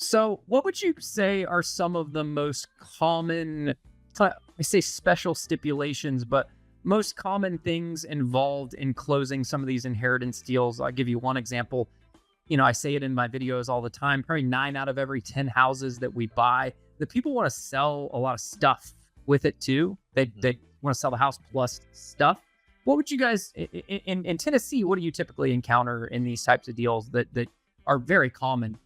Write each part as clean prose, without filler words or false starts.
So, what would you say are some of the most common, I say special stipulations, but most common things involved in closing some of these inheritance deals? I'll give you one example. I say it in my videos all the time. Probably 9 out of every 10 houses that we buy, the people want to sell a lot of stuff with it too. They want to sell the house plus stuff. What would you guys in Tennessee? What do you typically encounter in these types of deals that are very common?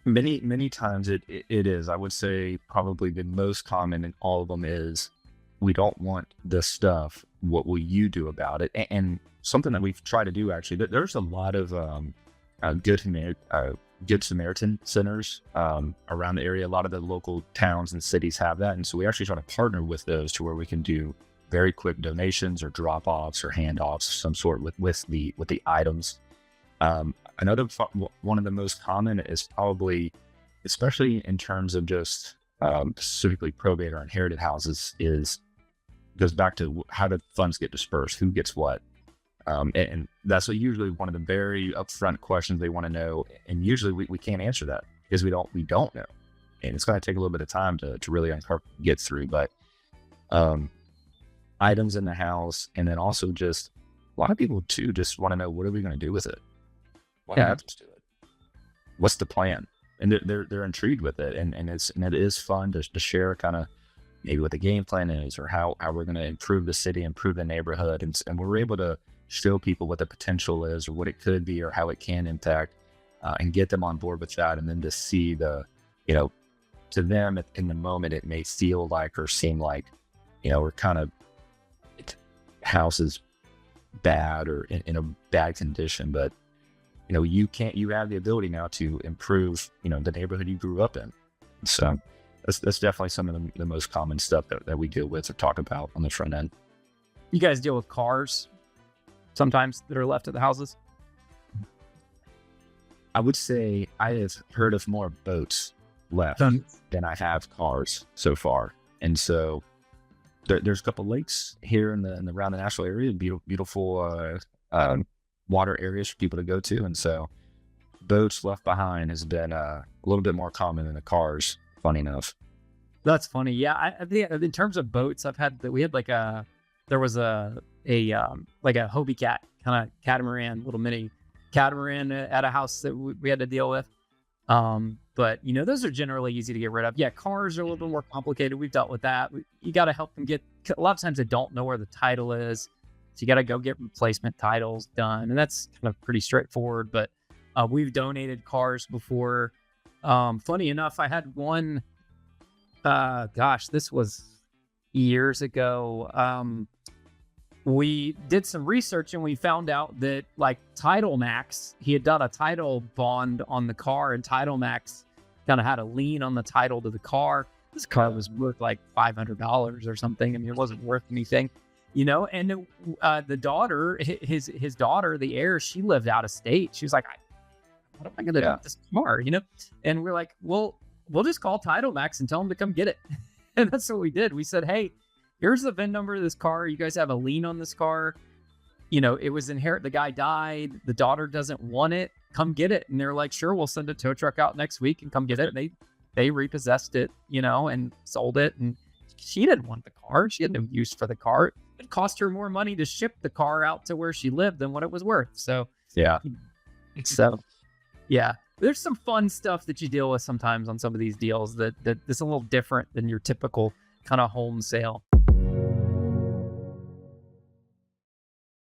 Many times it is. I would say probably the most common in all of them is we don't want this stuff. What will you do about it? And something that we've tried to do actually. There's a lot of Good Samaritan centers around the area. A lot of the local towns and cities have that, and so we actually try to partner with those to where we can do very quick donations or drop-offs or handoffs of some sort with the items. One of the most common is probably, especially in terms of just specifically probate or inherited houses, goes back to how do funds get dispersed, who gets what. And that's usually one of the very upfront questions they want to know. And usually we can't answer that because we don't know. And it's going to take a little bit of time to really get through. But items in the house, and then also just a lot of people too just want to know, what are we going to do with it? What happens to it? What's the plan? And they're intrigued with it. And it is fun to share kind of maybe what the game plan is, or how we're going to improve the city, improve the neighborhood. And we're able to show people what the potential is or what it could be or how it can impact, and get them on board with that. And then to see to them in the moment, it may feel like or seem like, we're kind of, house is bad or in a bad condition, but you have the ability now to improve, the neighborhood you grew up in. So that's definitely some of the most common stuff that we deal with or talk about on the front end. You guys deal with cars sometimes that are left at the houses? I would say I have heard of more boats left than I have cars so far. And so there's a couple lakes here in the around the Nashville area, beautiful water areas for people to go to. And so boats left behind has been a little bit more common than the cars, funny enough. That's funny. Yeah. I think in terms of boats, there was a Hobie Cat kind of catamaran, little mini catamaran at a house that we had to deal with. But those are generally easy to get rid of. Yeah. Cars are a little bit more complicated. We've dealt with that. You got to help them a lot of times they don't know where the title is. So you got to go get replacement titles done. And that's kind of pretty straightforward, but we've donated cars before. Funny enough, I had one, this was years ago. We did some research and we found out that Title Max, he had done a title bond on the car, and Title Max kind of had a lien on the title to the car. This car was worth like $500 or something. I mean, it wasn't worth anything. And the daughter, his daughter, the heir, she lived out of state. She was like, what am I going to do with this car? And we're like, well, we'll just call Title Max and tell them to come get it. And that's what we did. We said, hey, here's the VIN number of this car. You guys have a lien on this car. It was inherit. The guy died. The daughter doesn't want it. Come get it. And they're like, sure, we'll send a tow truck out next week and come get it. And they repossessed it, and sold it. And she didn't want the car. She had no use for the car. It cost her more money to ship the car out to where she lived than what it was worth. So yeah. There's some fun stuff that you deal with sometimes on some of these deals that is a little different than your typical kind of home sale.